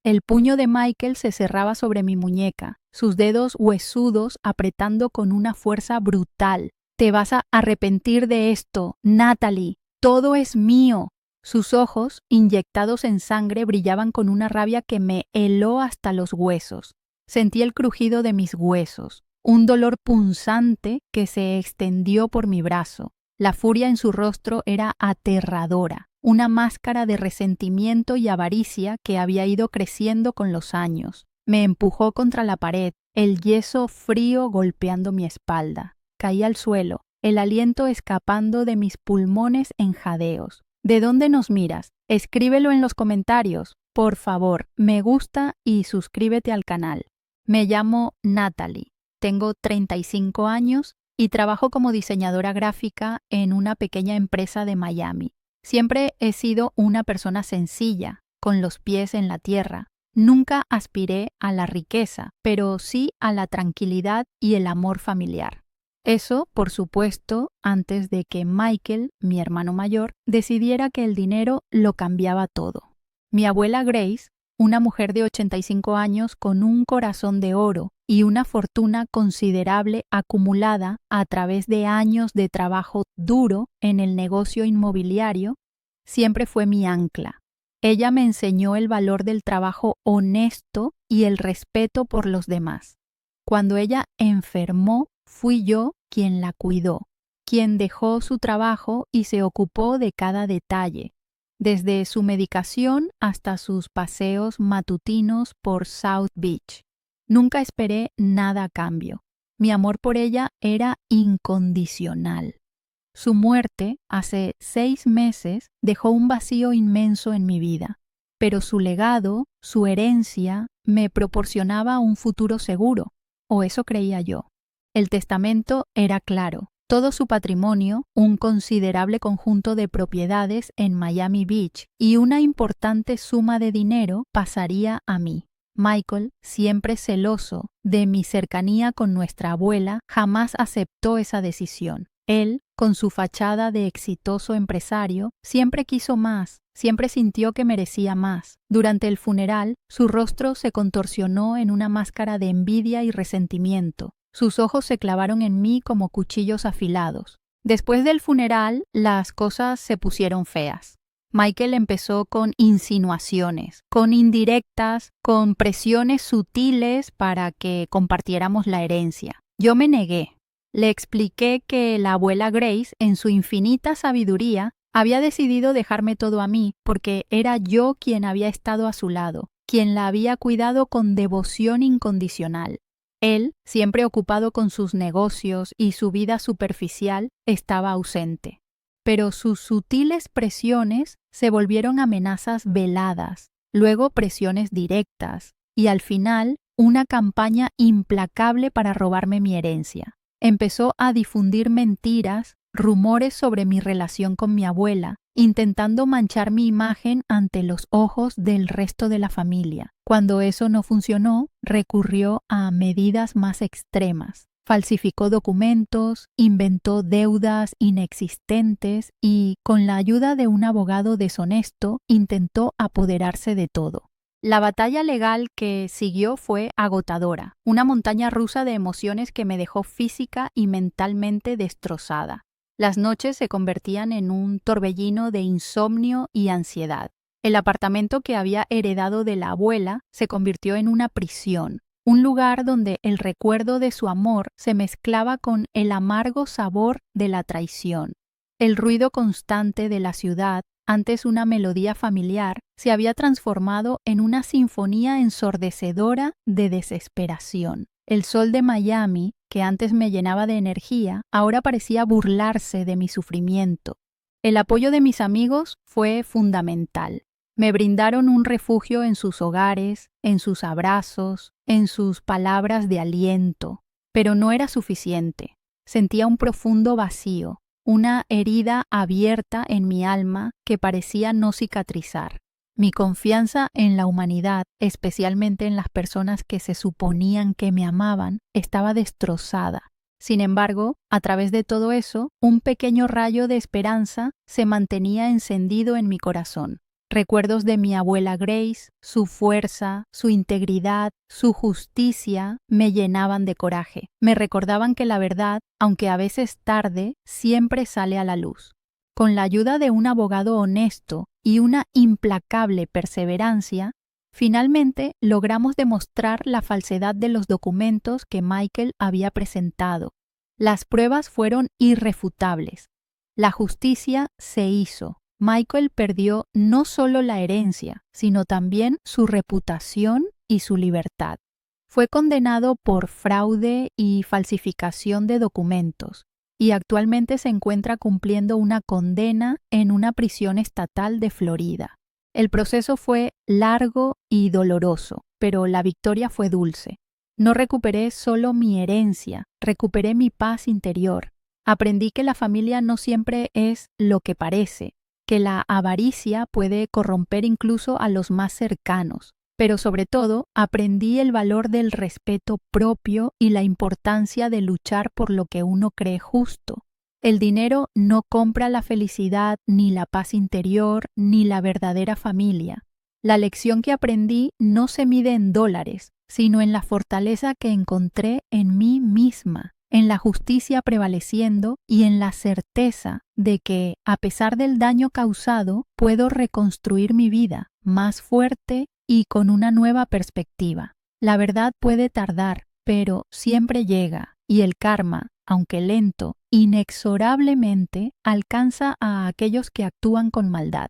El puño de Michael se cerraba sobre mi muñeca, sus dedos huesudos apretando con una fuerza brutal. «Te vas a arrepentir de esto, Natalie. Todo es mío». Sus ojos, inyectados en sangre, brillaban con una rabia que me heló hasta los huesos. Sentí el crujido de mis huesos, un dolor punzante que se extendió por mi brazo. La furia en su rostro era aterradora, una máscara de resentimiento y avaricia que había ido creciendo con los años. Me empujó contra la pared, el yeso frío golpeando mi espalda. Caí al suelo, el aliento escapando de mis pulmones en jadeos. ¿De dónde nos miras? Escríbelo en los comentarios. Por favor, me gusta y suscríbete al canal. Me llamo Natalie, tengo 35 años y trabajo como diseñadora gráfica en una pequeña empresa de Miami. Siempre he sido una persona sencilla, con los pies en la tierra. Nunca aspiré a la riqueza, pero sí a la tranquilidad y el amor familiar. Eso, por supuesto, antes de que Michael, mi hermano mayor, decidiera que el dinero lo cambiaba todo. Mi abuela Grace, una mujer de 85 años con un corazón de oro y una fortuna considerable acumulada a través de años de trabajo duro en el negocio inmobiliario, siempre fue mi ancla. Ella me enseñó el valor del trabajo honesto y el respeto por los demás. Cuando ella enfermó, fui yo quien la cuidó, quien dejó su trabajo y se ocupó de cada detalle, desde su medicación hasta sus paseos matutinos por South Beach. Nunca esperé nada a cambio. Mi amor por ella era incondicional. Su muerte, hace 6 meses, dejó un vacío inmenso en mi vida, pero su legado, su herencia, me proporcionaba un futuro seguro, o eso creía yo. El testamento era claro. Todo su patrimonio, un considerable conjunto de propiedades en Miami Beach y una importante suma de dinero pasaría a mí. Michael, siempre celoso de mi cercanía con nuestra abuela, jamás aceptó esa decisión. Él, con su fachada de exitoso empresario, siempre quiso más, siempre sintió que merecía más. Durante el funeral, su rostro se contorsionó en una máscara de envidia y resentimiento. Sus ojos se clavaron en mí como cuchillos afilados. Después del funeral, las cosas se pusieron feas. Michael empezó con insinuaciones, con indirectas, con presiones sutiles para que compartiéramos la herencia. Yo me negué. Le expliqué que la abuela Grace, en su infinita sabiduría, había decidido dejarme todo a mí porque era yo quien había estado a su lado, quien la había cuidado con devoción incondicional. Él, siempre ocupado con sus negocios y su vida superficial, estaba ausente. Pero sus sutiles presiones se volvieron amenazas veladas, luego presiones directas y al final una campaña implacable para robarme mi herencia. Empezó a difundir mentiras, rumores sobre mi relación con mi abuela, intentando manchar mi imagen ante los ojos del resto de la familia. Cuando eso no funcionó, recurrió a medidas más extremas. Falsificó documentos, inventó deudas inexistentes y, con la ayuda de un abogado deshonesto, intentó apoderarse de todo. La batalla legal que siguió fue agotadora, una montaña rusa de emociones que me dejó física y mentalmente destrozada. Las noches se convertían en un torbellino de insomnio y ansiedad. El apartamento que había heredado de la abuela se convirtió en una prisión, un lugar donde el recuerdo de su amor se mezclaba con el amargo sabor de la traición. El ruido constante de la ciudad, antes una melodía familiar, se había transformado en una sinfonía ensordecedora de desesperación. El sol de Miami, que antes me llenaba de energía, ahora parecía burlarse de mi sufrimiento. El apoyo de mis amigos fue fundamental. Me brindaron un refugio en sus hogares, en sus abrazos, en sus palabras de aliento. Pero no era suficiente. Sentía un profundo vacío, una herida abierta en mi alma que parecía no cicatrizar. Mi confianza en la humanidad, especialmente en las personas que se suponían que me amaban, estaba destrozada. Sin embargo, a través de todo eso, un pequeño rayo de esperanza se mantenía encendido en mi corazón. Recuerdos de mi abuela Grace, su fuerza, su integridad, su justicia me llenaban de coraje. Me recordaban que la verdad, aunque a veces tarde, siempre sale a la luz. Con la ayuda de un abogado honesto y una implacable perseverancia, finalmente logramos demostrar la falsedad de los documentos que Michael había presentado. Las pruebas fueron irrefutables. La justicia se hizo. Michael perdió no solo la herencia, sino también su reputación y su libertad. Fue condenado por fraude y falsificación de documentos y actualmente se encuentra cumpliendo una condena en una prisión estatal de Florida. El proceso fue largo y doloroso, pero la victoria fue dulce. No recuperé solo mi herencia, recuperé mi paz interior. Aprendí que la familia no siempre es lo que parece, que la avaricia puede corromper incluso a los más cercanos, pero sobre todo aprendí el valor del respeto propio y la importancia de luchar por lo que uno cree justo. El dinero no compra la felicidad, ni la paz interior, ni la verdadera familia. La lección que aprendí no se mide en dólares, sino en la fortaleza que encontré en mí misma, en la justicia prevaleciendo y en la certeza de que, a pesar del daño causado, puedo reconstruir mi vida más fuerte y con una nueva perspectiva. La verdad puede tardar, pero siempre llega, y el karma, aunque lento, inexorablemente alcanza a aquellos que actúan con maldad.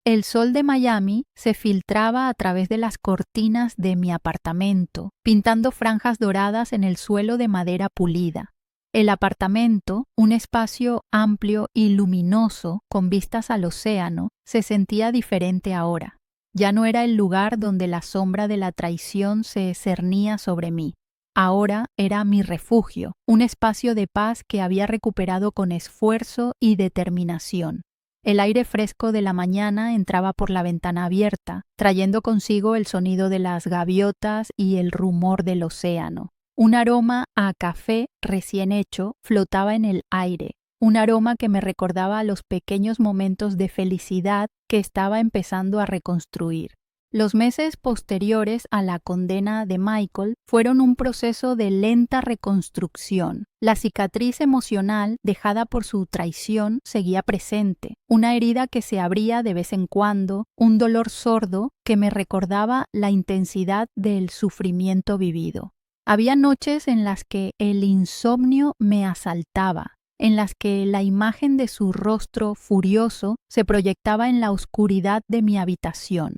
El sol de Miami se filtraba a través de las cortinas de mi apartamento, pintando franjas doradas en el suelo de madera pulida. El apartamento, un espacio amplio y luminoso con vistas al océano, se sentía diferente ahora. Ya no era el lugar donde la sombra de la traición se cernía sobre mí. Ahora era mi refugio, un espacio de paz que había recuperado con esfuerzo y determinación. El aire fresco de la mañana entraba por la ventana abierta, trayendo consigo el sonido de las gaviotas y el rumor del océano. Un aroma a café recién hecho flotaba en el aire, un aroma que me recordaba los pequeños momentos de felicidad que estaba empezando a reconstruir. Los meses posteriores a la condena de Michael fueron un proceso de lenta reconstrucción. La cicatriz emocional dejada por su traición seguía presente, una herida que se abría de vez en cuando, un dolor sordo que me recordaba la intensidad del sufrimiento vivido. Había noches en las que el insomnio me asaltaba, en las que la imagen de su rostro furioso se proyectaba en la oscuridad de mi habitación.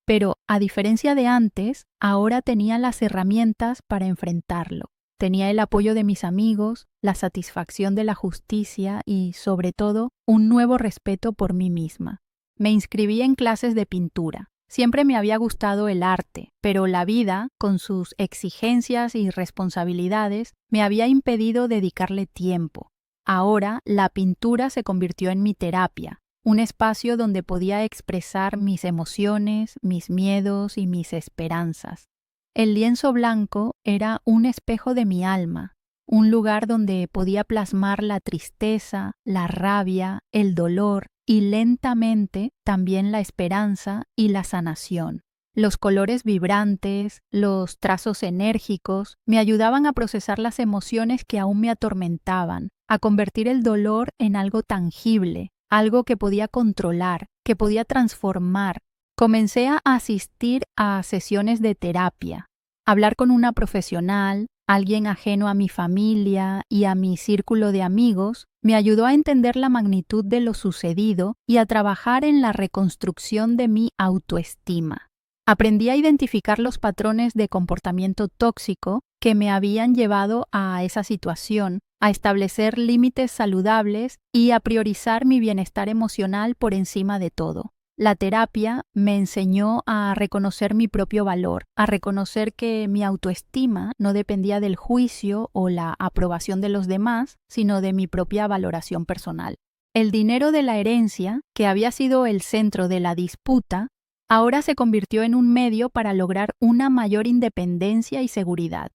Pero, a diferencia de antes, ahora tenía las herramientas para enfrentarlo. Tenía el apoyo de mis amigos, la satisfacción de la justicia y, sobre todo, un nuevo respeto por mí misma. Me inscribí en clases de pintura. Siempre me había gustado el arte, pero la vida, con sus exigencias y responsabilidades, me había impedido dedicarle tiempo. Ahora, la pintura se convirtió en mi terapia, un espacio donde podía expresar mis emociones, mis miedos y mis esperanzas. El lienzo blanco era un espejo de mi alma, un lugar donde podía plasmar la tristeza, la rabia, el dolor y lentamente también la esperanza y la sanación. Los colores vibrantes, los trazos enérgicos me ayudaban a procesar las emociones que aún me atormentaban, a convertir el dolor en algo tangible, algo que podía controlar, que podía transformar. Comencé a asistir a sesiones de terapia, hablar con una profesional, alguien ajeno a mi familia y a mi círculo de amigos, me ayudó a entender la magnitud de lo sucedido y a trabajar en la reconstrucción de mi autoestima. Aprendí a identificar los patrones de comportamiento tóxico que me habían llevado a esa situación, a establecer límites saludables y a priorizar mi bienestar emocional por encima de todo. La terapia me enseñó a reconocer mi propio valor, a reconocer que mi autoestima no dependía del juicio o la aprobación de los demás, sino de mi propia valoración personal. El dinero de la herencia, que había sido el centro de la disputa, ahora se convirtió en un medio para lograr una mayor independencia y seguridad.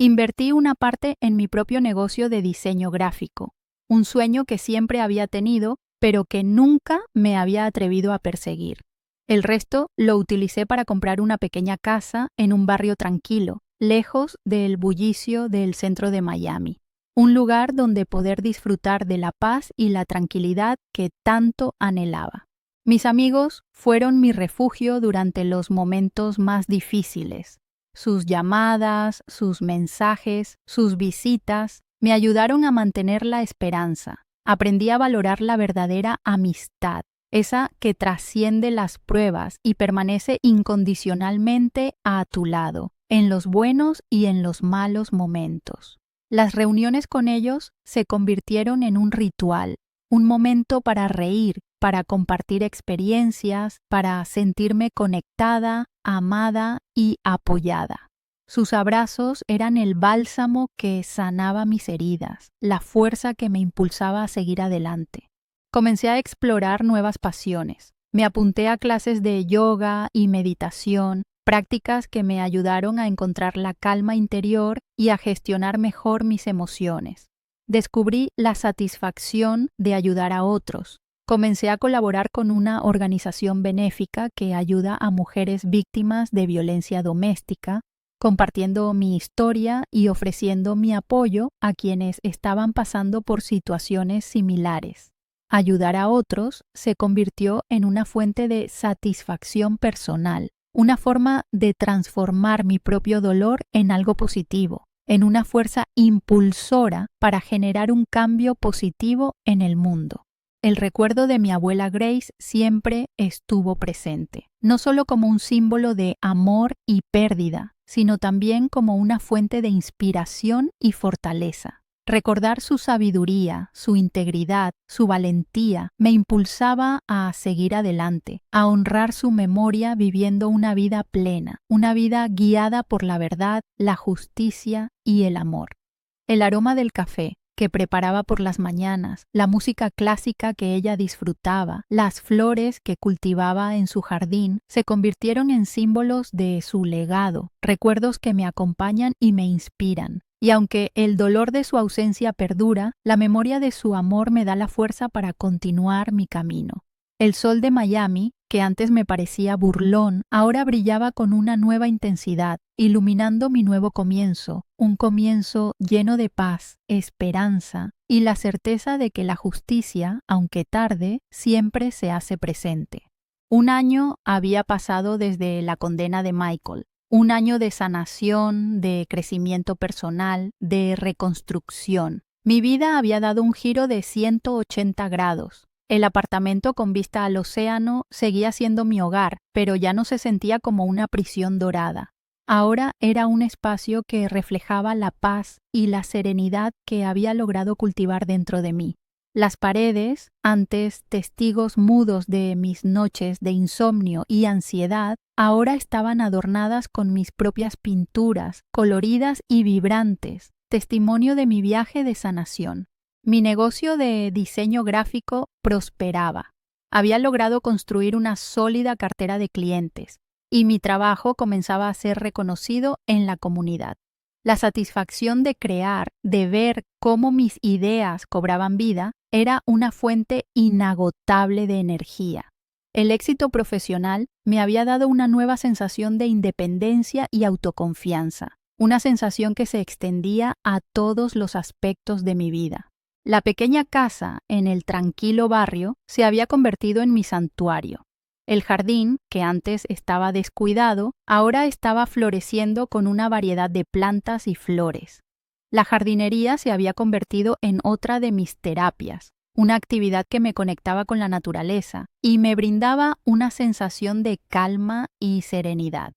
Invertí una parte en mi propio negocio de diseño gráfico, un sueño que siempre había tenido, pero que nunca me había atrevido a perseguir. El resto lo utilicé para comprar una pequeña casa en un barrio tranquilo, lejos del bullicio del centro de Miami. Un lugar donde poder disfrutar de la paz y la tranquilidad que tanto anhelaba. Mis amigos fueron mi refugio durante los momentos más difíciles. Sus llamadas, sus mensajes, sus visitas me ayudaron a mantener la esperanza. Aprendí a valorar la verdadera amistad, esa que trasciende las pruebas y permanece incondicionalmente a tu lado, en los buenos y en los malos momentos. Las reuniones con ellos se convirtieron en un ritual, un momento para reír, para compartir experiencias, para sentirme conectada, amada y apoyada. Sus abrazos eran el bálsamo que sanaba mis heridas, la fuerza que me impulsaba a seguir adelante. Comencé a explorar nuevas pasiones. Me apunté a clases de yoga y meditación, prácticas que me ayudaron a encontrar la calma interior y a gestionar mejor mis emociones. Descubrí la satisfacción de ayudar a otros. Comencé a colaborar con una organización benéfica que ayuda a mujeres víctimas de violencia doméstica, compartiendo mi historia y ofreciendo mi apoyo a quienes estaban pasando por situaciones similares. Ayudar a otros se convirtió en una fuente de satisfacción personal, una forma de transformar mi propio dolor en algo positivo, en una fuerza impulsora para generar un cambio positivo en el mundo. El recuerdo de mi abuela Grace siempre estuvo presente, no solo como un símbolo de amor y pérdida, sino también como una fuente de inspiración y fortaleza. Recordar su sabiduría, su integridad, su valentía me impulsaba a seguir adelante, a honrar su memoria viviendo una vida plena, una vida guiada por la verdad, la justicia y el amor. El aroma del café que preparaba por las mañanas, la música clásica que ella disfrutaba, las flores que cultivaba en su jardín, se convirtieron en símbolos de su legado, recuerdos que me acompañan y me inspiran. Y aunque el dolor de su ausencia perdura, la memoria de su amor me da la fuerza para continuar mi camino. El sol de Miami, que antes me parecía burlón, ahora brillaba con una nueva intensidad, iluminando mi nuevo comienzo, un comienzo lleno de paz, esperanza y la certeza de que la justicia, aunque tarde, siempre se hace presente. Un año había pasado desde la condena de Michael. Un año de sanación, de crecimiento personal, de reconstrucción. Mi vida había dado un giro de 180 grados. El apartamento con vista al océano seguía siendo mi hogar, pero ya no se sentía como una prisión dorada. Ahora era un espacio que reflejaba la paz y la serenidad que había logrado cultivar dentro de mí. Las paredes, antes testigos mudos de mis noches de insomnio y ansiedad, ahora estaban adornadas con mis propias pinturas, coloridas y vibrantes, testimonio de mi viaje de sanación. Mi negocio de diseño gráfico prosperaba. Había logrado construir una sólida cartera de clientes, y mi trabajo comenzaba a ser reconocido en la comunidad. La satisfacción de crear, de ver cómo mis ideas cobraban vida, era una fuente inagotable de energía. El éxito profesional me había dado una nueva sensación de independencia y autoconfianza, una sensación que se extendía a todos los aspectos de mi vida. La pequeña casa en el tranquilo barrio se había convertido en mi santuario. El jardín, que antes estaba descuidado, ahora estaba floreciendo con una variedad de plantas y flores. La jardinería se había convertido en otra de mis terapias, una actividad que me conectaba con la naturaleza y me brindaba una sensación de calma y serenidad.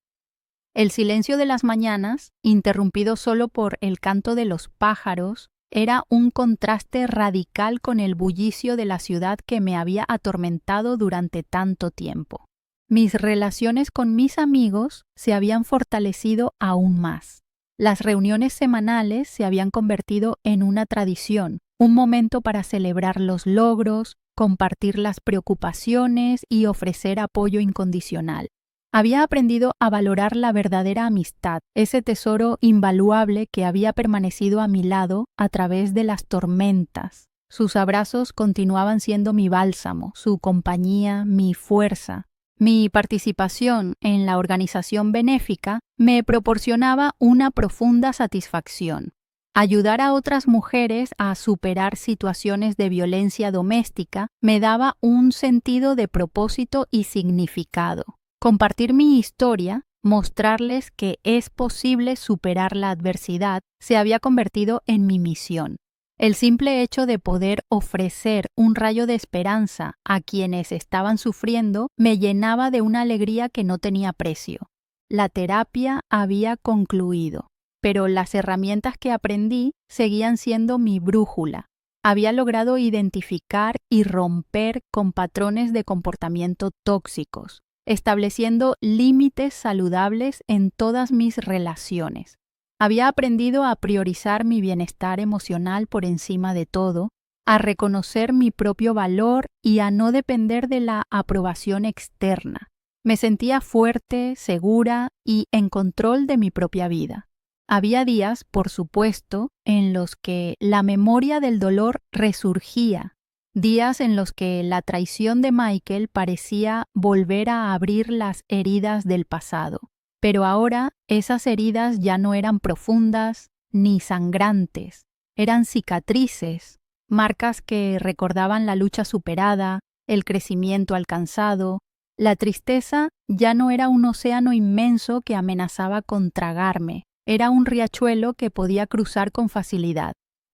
El silencio de las mañanas, interrumpido solo por el canto de los pájaros, era un contraste radical con el bullicio de la ciudad que me había atormentado durante tanto tiempo. Mis relaciones con mis amigos se habían fortalecido aún más. Las reuniones semanales se habían convertido en una tradición, un momento para celebrar los logros, compartir las preocupaciones y ofrecer apoyo incondicional. Había aprendido a valorar la verdadera amistad, ese tesoro invaluable que había permanecido a mi lado a través de las tormentas. Sus abrazos continuaban siendo mi bálsamo, su compañía, mi fuerza. Mi participación en la organización benéfica me proporcionaba una profunda satisfacción. Ayudar a otras mujeres a superar situaciones de violencia doméstica me daba un sentido de propósito y significado. Compartir mi historia, mostrarles que es posible superar la adversidad, se había convertido en mi misión. El simple hecho de poder ofrecer un rayo de esperanza a quienes estaban sufriendo me llenaba de una alegría que no tenía precio. La terapia había concluido, pero las herramientas que aprendí seguían siendo mi brújula. Había logrado identificar y romper con patrones de comportamiento tóxicos, estableciendo límites saludables en todas mis relaciones. Había aprendido a priorizar mi bienestar emocional por encima de todo, a reconocer mi propio valor y a no depender de la aprobación externa. Me sentía fuerte, segura y en control de mi propia vida. Había días, por supuesto, en los que la memoria del dolor resurgía, días en los que la traición de Michael parecía volver a abrir las heridas del pasado. Pero ahora esas heridas ya no eran profundas ni sangrantes, eran cicatrices, marcas que recordaban la lucha superada, el crecimiento alcanzado. La tristeza ya no era un océano inmenso que amenazaba con tragarme, era un riachuelo que podía cruzar con facilidad.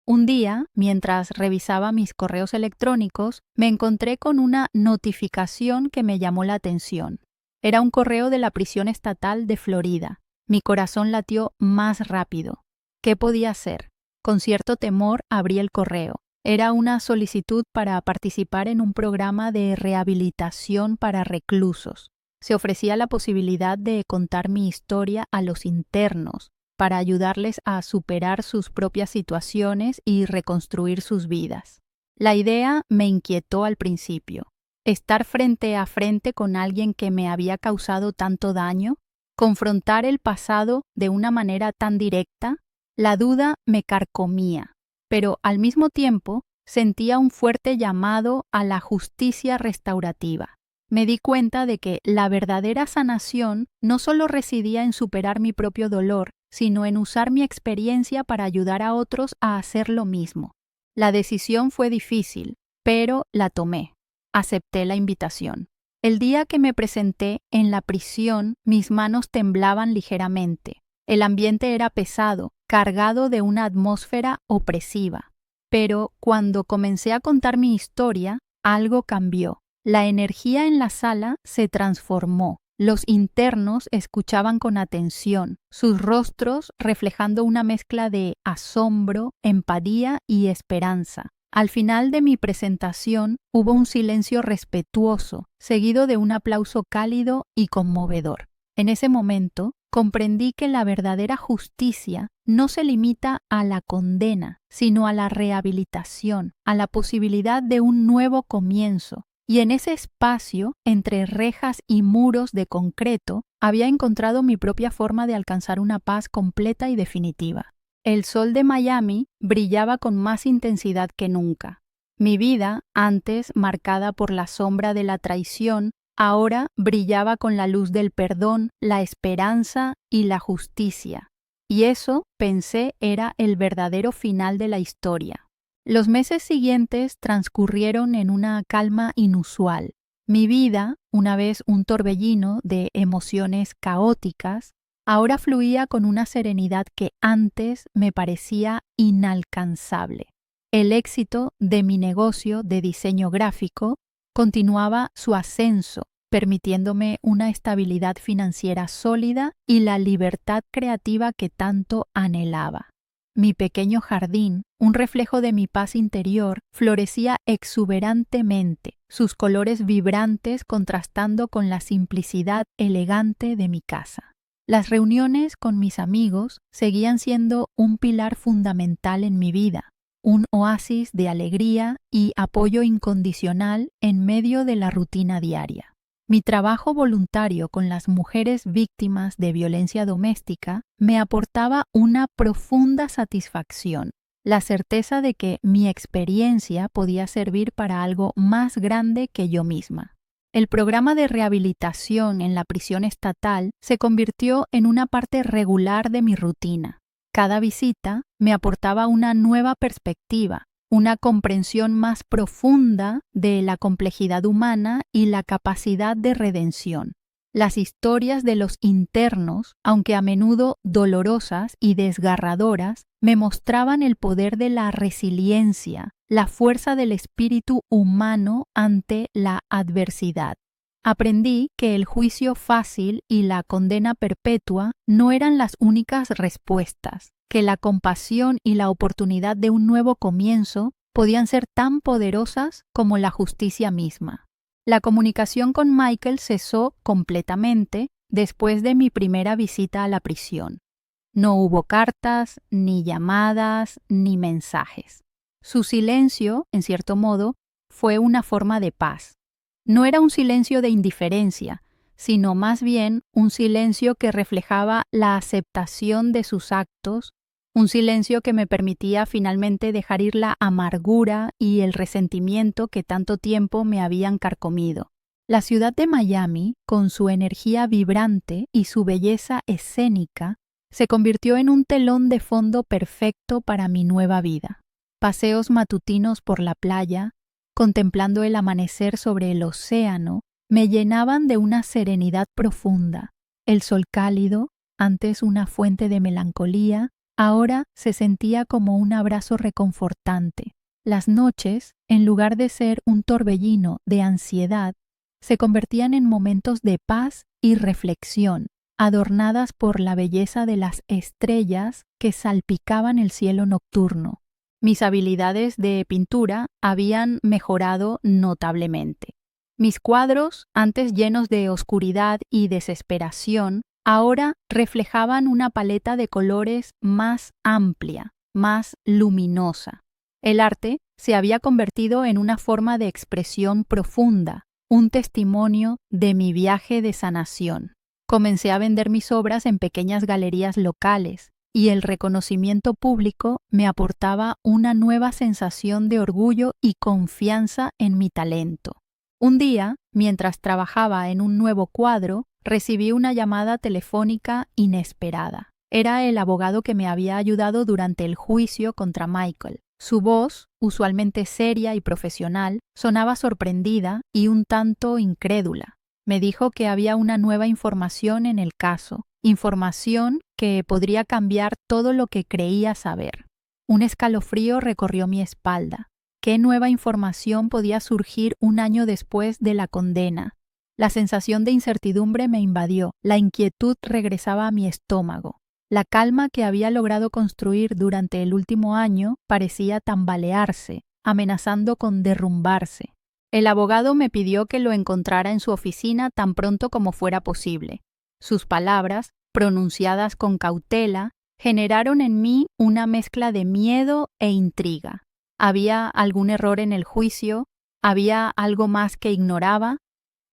Un día, mientras revisaba mis correos electrónicos, me encontré con una notificación que me llamó la atención. Era un correo de la prisión estatal de Florida. Mi corazón latió más rápido. ¿Qué podía hacer? Con cierto temor abrí el correo. Era una solicitud para participar en un programa de rehabilitación para reclusos. Se ofrecía la posibilidad de contar mi historia a los internos, para ayudarles a superar sus propias situaciones y reconstruir sus vidas. La idea me inquietó al principio. Estar frente a frente con alguien que me había causado tanto daño, confrontar el pasado de una manera tan directa, la duda me carcomía, pero al mismo tiempo sentía un fuerte llamado a la justicia restaurativa. Me di cuenta de que la verdadera sanación no solo residía en superar mi propio dolor, sino en usar mi experiencia para ayudar a otros a hacer lo mismo. La decisión fue difícil, pero la tomé. Acepté la invitación. El día que me presenté en la prisión, mis manos temblaban ligeramente. El ambiente era pesado, cargado de una atmósfera opresiva. Pero cuando comencé a contar mi historia, algo cambió. La energía en la sala se transformó. Los internos escuchaban con atención, sus rostros reflejando una mezcla de asombro, empatía y esperanza. Al final de mi presentación hubo un silencio respetuoso, seguido de un aplauso cálido y conmovedor. En ese momento comprendí que la verdadera justicia no se limita a la condena, sino a la rehabilitación, a la posibilidad de un nuevo comienzo. Y en ese espacio, entre rejas y muros de concreto, había encontrado mi propia forma de alcanzar una paz completa y definitiva. El sol de Miami brillaba con más intensidad que nunca. Mi vida, antes marcada por la sombra de la traición, ahora brillaba con la luz del perdón, la esperanza y la justicia. Y eso, pensé, era el verdadero final de la historia. Los meses siguientes transcurrieron en una calma inusual. Mi vida, una vez un torbellino de emociones caóticas, ahora fluía con una serenidad que antes me parecía inalcanzable. El éxito de mi negocio de diseño gráfico continuaba su ascenso, permitiéndome una estabilidad financiera sólida y la libertad creativa que tanto anhelaba. Mi pequeño jardín, un reflejo de mi paz interior, florecía exuberantemente, sus colores vibrantes contrastando con la simplicidad elegante de mi casa. Las reuniones con mis amigos seguían siendo un pilar fundamental en mi vida, un oasis de alegría y apoyo incondicional en medio de la rutina diaria. Mi trabajo voluntario con las mujeres víctimas de violencia doméstica me aportaba una profunda satisfacción, la certeza de que mi experiencia podía servir para algo más grande que yo misma. El programa de rehabilitación en la prisión estatal se convirtió en una parte regular de mi rutina. Cada visita me aportaba una nueva perspectiva, una comprensión más profunda de la complejidad humana y la capacidad de redención. Las historias de los internos, aunque a menudo dolorosas y desgarradoras, me mostraban el poder de la resiliencia, la fuerza del espíritu humano ante la adversidad. Aprendí que el juicio fácil y la condena perpetua no eran las únicas respuestas, que la compasión y la oportunidad de un nuevo comienzo podían ser tan poderosas como la justicia misma. La comunicación con Michael cesó completamente después de mi primera visita a la prisión. No hubo cartas, ni llamadas, ni mensajes. Su silencio, en cierto modo, fue una forma de paz. No era un silencio de indiferencia, sino más bien un silencio que reflejaba la aceptación de sus actos, un silencio que me permitía finalmente dejar ir la amargura y el resentimiento que tanto tiempo me habían carcomido. La ciudad de Miami, con su energía vibrante y su belleza escénica, se convirtió en un telón de fondo perfecto para mi nueva vida. Paseos matutinos por la playa, contemplando el amanecer sobre el océano, me llenaban de una serenidad profunda. El sol cálido, antes una fuente de melancolía, ahora se sentía como un abrazo reconfortante. Las noches, en lugar de ser un torbellino de ansiedad, se convertían en momentos de paz y reflexión, adornadas por la belleza de las estrellas que salpicaban el cielo nocturno. Mis habilidades de pintura habían mejorado notablemente. Mis cuadros, antes llenos de oscuridad y desesperación, ahora reflejaban una paleta de colores más amplia, más luminosa. El arte se había convertido en una forma de expresión profunda, un testimonio de mi viaje de sanación. Comencé a vender mis obras en pequeñas galerías locales, y el reconocimiento público me aportaba una nueva sensación de orgullo y confianza en mi talento. Un día, mientras trabajaba en un nuevo cuadro, recibí una llamada telefónica inesperada. Era el abogado que me había ayudado durante el juicio contra Michael. Su voz, usualmente seria y profesional, sonaba sorprendida y un tanto incrédula. Me dijo que había una nueva información en el caso, información que podría cambiar todo lo que creía saber. Un escalofrío recorrió mi espalda. ¿Qué nueva información podía surgir un año después de la condena? La sensación de incertidumbre me invadió, la inquietud regresaba a mi estómago. La calma que había logrado construir durante el último año parecía tambalearse, amenazando con derrumbarse. El abogado me pidió que lo encontrara en su oficina tan pronto como fuera posible. Sus palabras, pronunciadas con cautela, generaron en mí una mezcla de miedo e intriga. ¿Había algún error en el juicio? ¿Había algo más que ignoraba?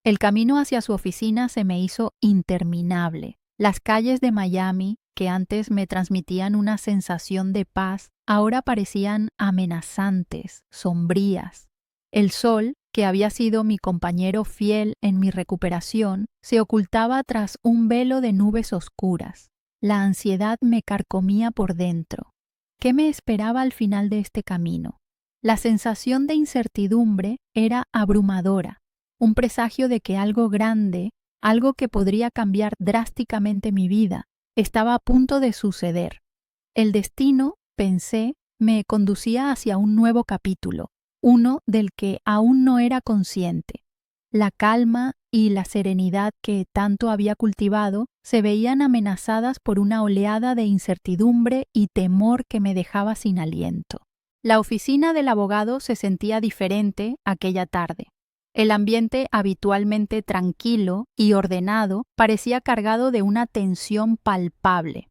El camino hacia su oficina se me hizo interminable. Las calles de Miami, que antes me transmitían una sensación de paz, ahora parecían amenazantes, sombrías. El sol, que había sido mi compañero fiel en mi recuperación, se ocultaba tras un velo de nubes oscuras. La ansiedad me carcomía por dentro. ¿Qué me esperaba al final de este camino? La sensación de incertidumbre era abrumadora, un presagio de que algo grande, algo que podría cambiar drásticamente mi vida, estaba a punto de suceder. El destino, pensé, me conducía hacia un nuevo capítulo, uno del que aún no era consciente. La calma y la serenidad que tanto había cultivado se veían amenazadas por una oleada de incertidumbre y temor que me dejaba sin aliento. La oficina del abogado se sentía diferente aquella tarde. El ambiente habitualmente tranquilo y ordenado parecía cargado de una tensión palpable.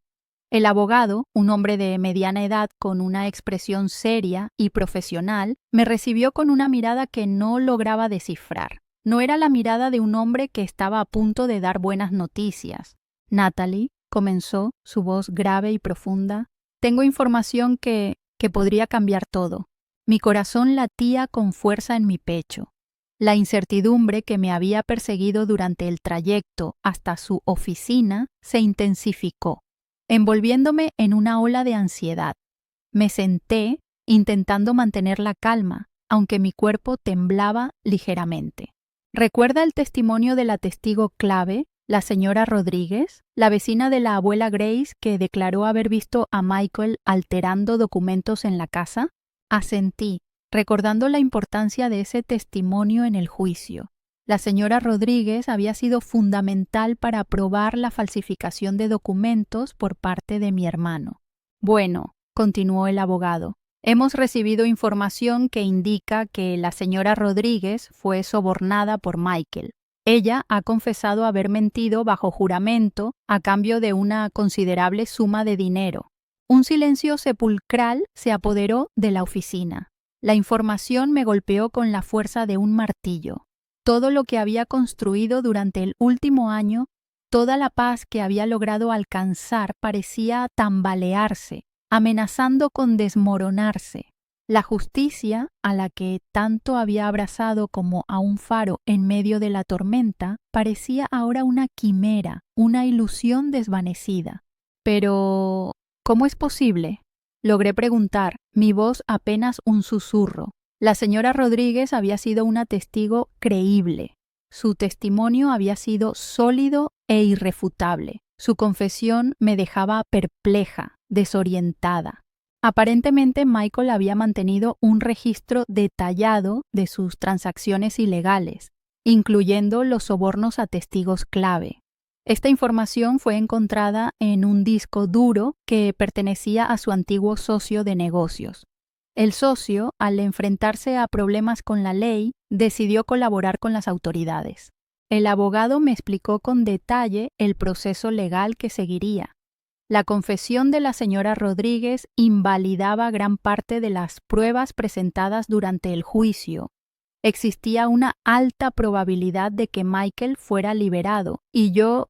El abogado, un hombre de mediana edad con una expresión seria y profesional, me recibió con una mirada que no lograba descifrar. No era la mirada de un hombre que estaba a punto de dar buenas noticias. «Natalie», comenzó, su voz grave y profunda, «tengo información que podría cambiar todo». Mi corazón latía con fuerza en mi pecho. La incertidumbre que me había perseguido durante el trayecto hasta su oficina se intensificó, envolviéndome en una ola de ansiedad. Me senté, intentando mantener la calma, aunque mi cuerpo temblaba ligeramente. ¿Recuerda el testimonio de la testigo clave, la señora Rodríguez, la vecina de la abuela Grace que declaró haber visto a Michael alterando documentos en la casa? Asentí, recordando la importancia de ese testimonio en el juicio. La señora Rodríguez había sido fundamental para probar la falsificación de documentos por parte de mi hermano. Bueno, continuó el abogado, hemos recibido información que indica que la señora Rodríguez fue sobornada por Michael. Ella ha confesado haber mentido bajo juramento a cambio de una considerable suma de dinero. Un silencio sepulcral se apoderó de la oficina. La información me golpeó con la fuerza de un martillo. Todo lo que había construido durante el último año, toda la paz que había logrado alcanzar parecía tambalearse, amenazando con desmoronarse. La justicia, a la que tanto había abrazado como a un faro en medio de la tormenta, parecía ahora una quimera, una ilusión desvanecida. Pero, ¿cómo es posible? Logré preguntar, mi voz apenas un susurro. La señora Rodríguez había sido una testigo creíble. Su testimonio había sido sólido e irrefutable. Su confesión me dejaba perpleja, desorientada. Aparentemente Michael había mantenido un registro detallado de sus transacciones ilegales, incluyendo los sobornos a testigos clave. Esta información fue encontrada en un disco duro que pertenecía a su antiguo socio de negocios. El socio, al enfrentarse a problemas con la ley, decidió colaborar con las autoridades. El abogado me explicó con detalle el proceso legal que seguiría. La confesión de la señora Rodríguez invalidaba gran parte de las pruebas presentadas durante el juicio. Existía una alta probabilidad de que Michael fuera liberado y yo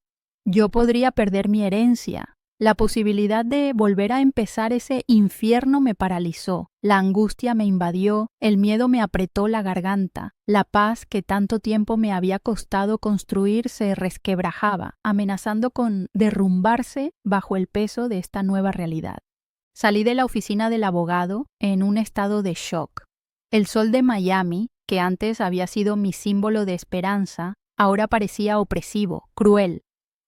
podría perder mi herencia. La posibilidad de volver a empezar ese infierno me paralizó, la angustia me invadió, el miedo me apretó la garganta, la paz que tanto tiempo me había costado construir se resquebrajaba, amenazando con derrumbarse bajo el peso de esta nueva realidad. Salí de la oficina del abogado en un estado de shock. El sol de Miami, que antes había sido mi símbolo de esperanza, ahora parecía opresivo, cruel.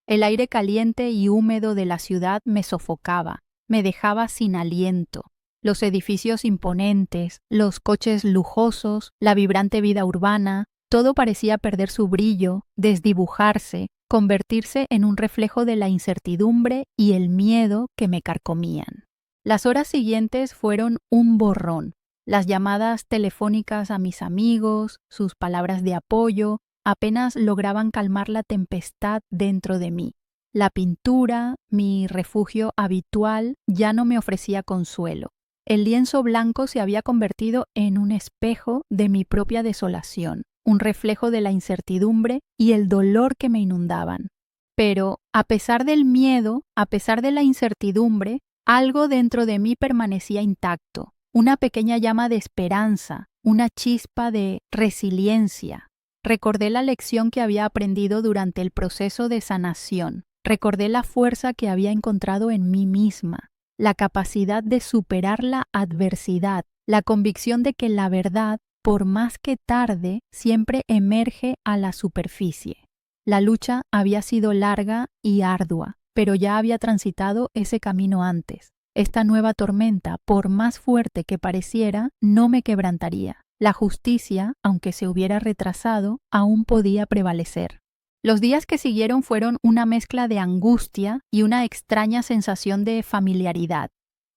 El aire caliente y húmedo de la ciudad me sofocaba, me dejaba sin aliento. Los edificios imponentes, los coches lujosos, la vibrante vida urbana, todo parecía perder su brillo, desdibujarse, convertirse en un reflejo de la incertidumbre y el miedo que me carcomían. Las horas siguientes fueron un borrón. Las llamadas telefónicas a mis amigos, sus palabras de apoyo, apenas lograban calmar la tempestad dentro de mí. La pintura, mi refugio habitual, ya no me ofrecía consuelo. El lienzo blanco se había convertido en un espejo de mi propia desolación, un reflejo de la incertidumbre y el dolor que me inundaban. Pero, a pesar del miedo, a pesar de la incertidumbre, algo dentro de mí permanecía intacto, una pequeña llama de esperanza, una chispa de resiliencia. Recordé la lección que había aprendido durante el proceso de sanación. Recordé la fuerza que había encontrado en mí misma, la capacidad de superar la adversidad, la convicción de que la verdad, por más que tarde, siempre emerge a la superficie. La lucha había sido larga y ardua, pero ya había transitado ese camino antes. Esta nueva tormenta, por más fuerte que pareciera, no me quebrantaría. La justicia, aunque se hubiera retrasado, aún podía prevalecer. Los días que siguieron fueron una mezcla de angustia y una extraña sensación de familiaridad.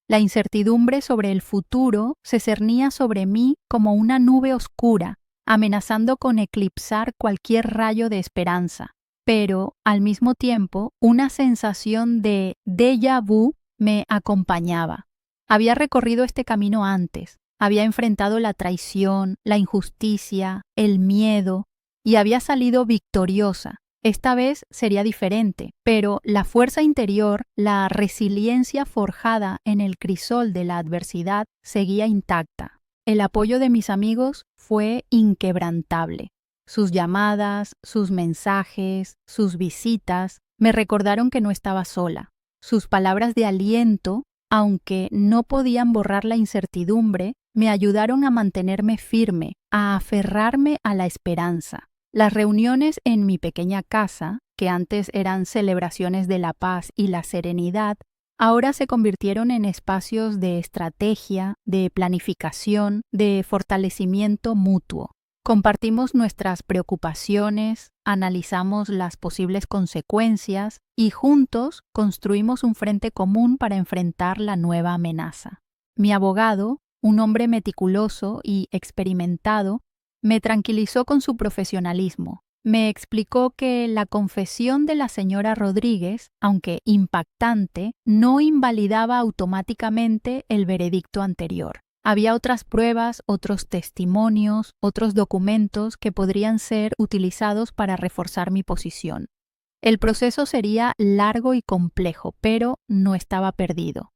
La incertidumbre sobre el futuro se cernía sobre mí como una nube oscura, amenazando con eclipsar cualquier rayo de esperanza. Pero, al mismo tiempo, una sensación de déjà vu me acompañaba. Había recorrido este camino antes. Había enfrentado la traición, la injusticia, el miedo y había salido victoriosa. Esta vez sería diferente, pero la fuerza interior, la resiliencia forjada en el crisol de la adversidad seguía intacta. El apoyo de mis amigos fue inquebrantable. Sus llamadas, sus mensajes, sus visitas me recordaron que no estaba sola. Sus palabras de aliento, aunque no podían borrar la incertidumbre, me ayudaron a mantenerme firme, a aferrarme a la esperanza. Las reuniones en mi pequeña casa, que antes eran celebraciones de la paz y la serenidad, ahora se convirtieron en espacios de estrategia, de planificación, de fortalecimiento mutuo. Compartimos nuestras preocupaciones, analizamos las posibles consecuencias y juntos construimos un frente común para enfrentar la nueva amenaza. Mi abogado, un hombre meticuloso y experimentado, me tranquilizó con su profesionalismo. Me explicó que la confesión de la señora Rodríguez, aunque impactante, no invalidaba automáticamente el veredicto anterior. Había otras pruebas, otros testimonios, otros documentos que podrían ser utilizados para reforzar mi posición. El proceso sería largo y complejo, pero no estaba perdido.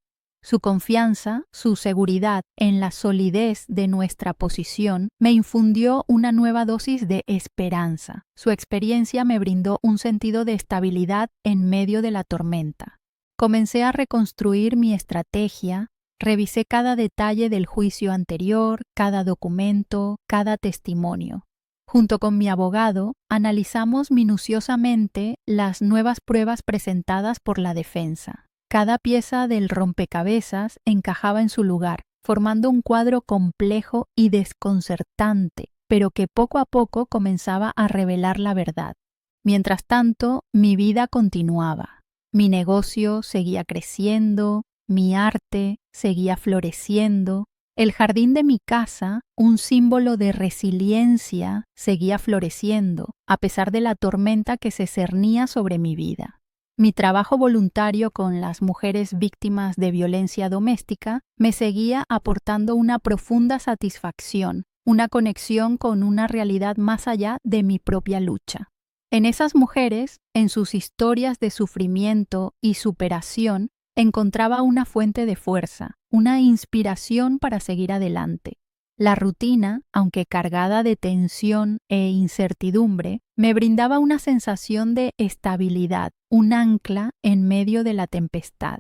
Su confianza, su seguridad en la solidez de nuestra posición me infundió una nueva dosis de esperanza. Su experiencia me brindó un sentido de estabilidad en medio de la tormenta. Comencé a reconstruir mi estrategia, revisé cada detalle del juicio anterior, cada documento, cada testimonio. Junto con mi abogado, analizamos minuciosamente las nuevas pruebas presentadas por la defensa. Cada pieza del rompecabezas encajaba en su lugar, formando un cuadro complejo y desconcertante, pero que poco a poco comenzaba a revelar la verdad. Mientras tanto, mi vida continuaba. Mi negocio seguía creciendo, mi arte seguía floreciendo, el jardín de mi casa, un símbolo de resiliencia, seguía floreciendo, a pesar de la tormenta que se cernía sobre mi vida. Mi trabajo voluntario con las mujeres víctimas de violencia doméstica me seguía aportando una profunda satisfacción, una conexión con una realidad más allá de mi propia lucha. En esas mujeres, en sus historias de sufrimiento y superación, encontraba una fuente de fuerza, una inspiración para seguir adelante. La rutina, aunque cargada de tensión e incertidumbre, me brindaba una sensación de estabilidad, un ancla en medio de la tempestad.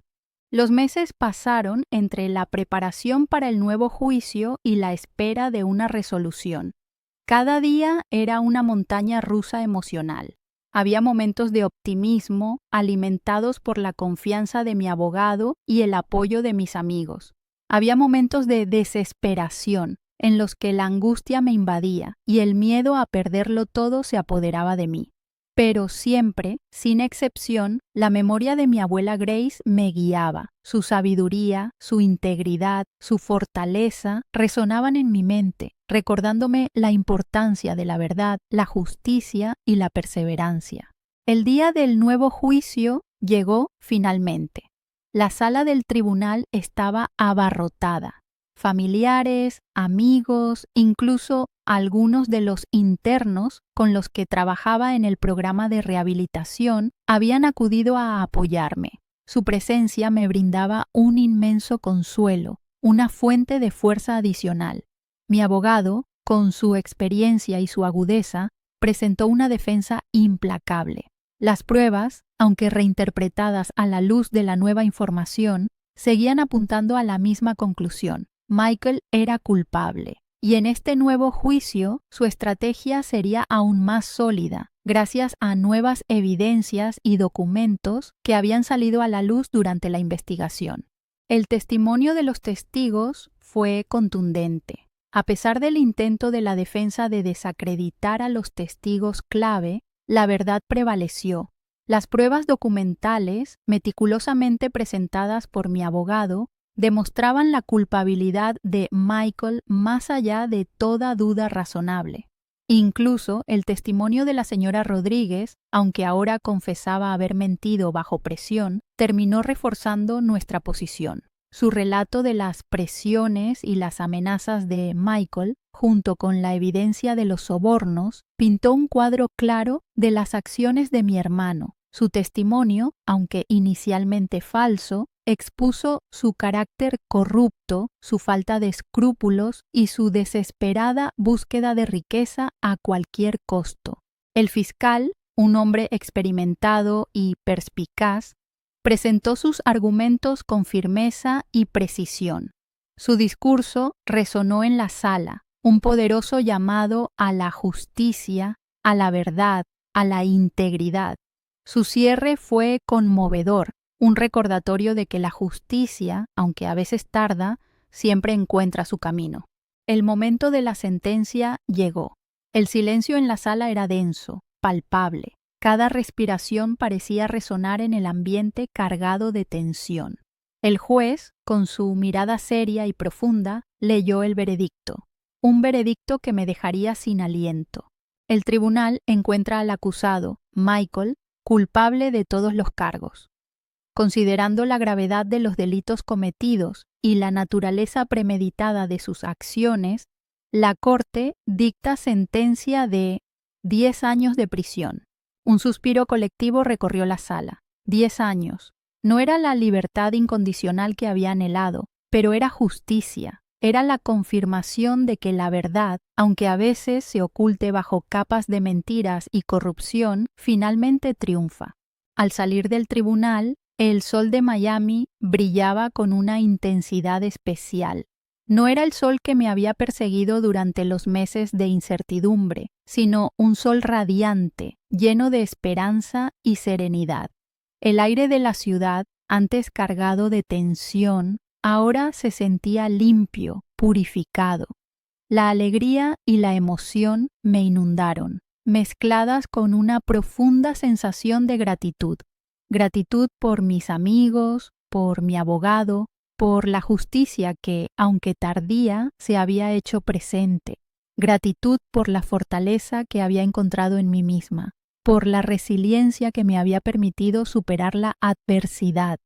Los meses pasaron entre la preparación para el nuevo juicio y la espera de una resolución. Cada día era una montaña rusa emocional. Había momentos de optimismo alimentados por la confianza de mi abogado y el apoyo de mis amigos. Había momentos de desesperación en los que la angustia me invadía y el miedo a perderlo todo se apoderaba de mí. Pero siempre, sin excepción, la memoria de mi abuela Grace me guiaba. Su sabiduría, su integridad, su fortaleza resonaban en mi mente, recordándome la importancia de la verdad, la justicia y la perseverancia. El día del nuevo juicio llegó finalmente. La sala del tribunal estaba abarrotada. Familiares, amigos, incluso algunos de los internos con los que trabajaba en el programa de rehabilitación habían acudido a apoyarme. Su presencia me brindaba un inmenso consuelo, una fuente de fuerza adicional. Mi abogado, con su experiencia y su agudeza, presentó una defensa implacable. Las pruebas, aunque reinterpretadas a la luz de la nueva información, seguían apuntando a la misma conclusión. Michael era culpable, y en este nuevo juicio su estrategia sería aún más sólida, gracias a nuevas evidencias y documentos que habían salido a la luz durante la investigación. El testimonio de los testigos fue contundente. A pesar del intento de la defensa de desacreditar a los testigos clave, la verdad prevaleció. Las pruebas documentales, meticulosamente presentadas por mi abogado, demostraban la culpabilidad de Michael más allá de toda duda razonable. Incluso el testimonio de la señora Rodríguez, aunque ahora confesaba haber mentido bajo presión, terminó reforzando nuestra posición. Su relato de las presiones y las amenazas de Michael, junto con la evidencia de los sobornos, pintó un cuadro claro de las acciones de mi hermano, Su testimonio, aunque inicialmente falso, expuso su carácter corrupto, su falta de escrúpulos y su desesperada búsqueda de riqueza a cualquier costo. El fiscal, un hombre experimentado y perspicaz, presentó sus argumentos con firmeza y precisión. Su discurso resonó en la sala, un poderoso llamado a la justicia, a la verdad, a la integridad. Su cierre fue conmovedor, un recordatorio de que la justicia, aunque a veces tarda, siempre encuentra su camino. El momento de la sentencia llegó. El silencio en la sala era denso, palpable. Cada respiración parecía resonar en el ambiente cargado de tensión. El juez, con su mirada seria y profunda, leyó el veredicto. Un veredicto que me dejaría sin aliento. El tribunal encuentra al acusado, Michael, culpable de todos los cargos. Considerando la gravedad de los delitos cometidos y la naturaleza premeditada de sus acciones, la Corte dicta sentencia de 10 años de prisión. Un suspiro colectivo recorrió la sala. 10 años. No era la libertad incondicional que había anhelado, pero era justicia. Era la confirmación de que la verdad, aunque a veces se oculte bajo capas de mentiras y corrupción, finalmente triunfa. Al salir del tribunal, el sol de Miami brillaba con una intensidad especial. No era el sol que me había perseguido durante los meses de incertidumbre, sino un sol radiante, lleno de esperanza y serenidad. El aire de la ciudad, antes cargado de tensión, ahora se sentía limpio, purificado. La alegría y la emoción me inundaron, mezcladas con una profunda sensación de gratitud. Gratitud por mis amigos, por mi abogado, por la justicia que, aunque tardía, se había hecho presente. Gratitud por la fortaleza que había encontrado en mí misma, por la resiliencia que me había permitido superar la adversidad.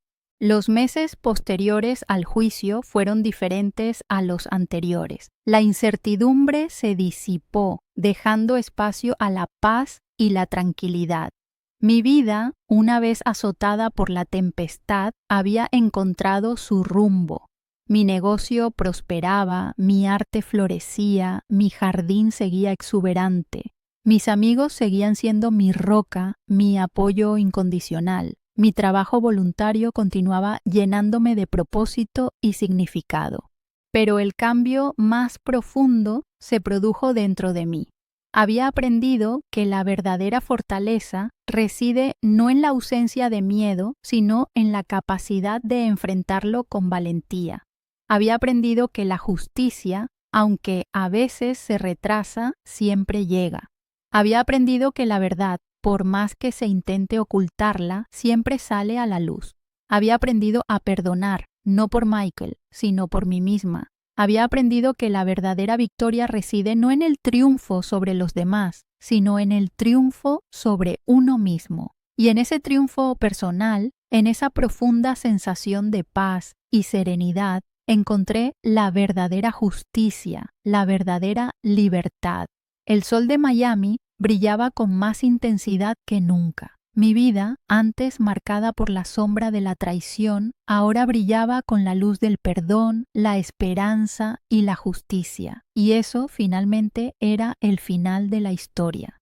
Los meses posteriores al juicio fueron diferentes a los anteriores. La incertidumbre se disipó, dejando espacio a la paz y la tranquilidad. Mi vida, una vez azotada por la tempestad, había encontrado su rumbo. Mi negocio prosperaba, mi arte florecía, mi jardín seguía exuberante. Mis amigos seguían siendo mi roca, mi apoyo incondicional. Mi trabajo voluntario continuaba llenándome de propósito y significado. Pero el cambio más profundo se produjo dentro de mí. Había aprendido que la verdadera fortaleza reside no en la ausencia de miedo, sino en la capacidad de enfrentarlo con valentía. Había aprendido que la justicia, aunque a veces se retrasa, siempre llega. Había aprendido que la verdad, por más que se intente ocultarla, siempre sale a la luz. Había aprendido a perdonar, no por Michael, sino por mí misma. Había aprendido que la verdadera victoria reside no en el triunfo sobre los demás, sino en el triunfo sobre uno mismo. Y en ese triunfo personal, en esa profunda sensación de paz y serenidad, encontré la verdadera justicia, la verdadera libertad. El sol de Miami brillaba con más intensidad que nunca. Mi vida, antes marcada por la sombra de la traición, ahora brillaba con la luz del perdón, la esperanza y la justicia. Y eso finalmente era el final de la historia.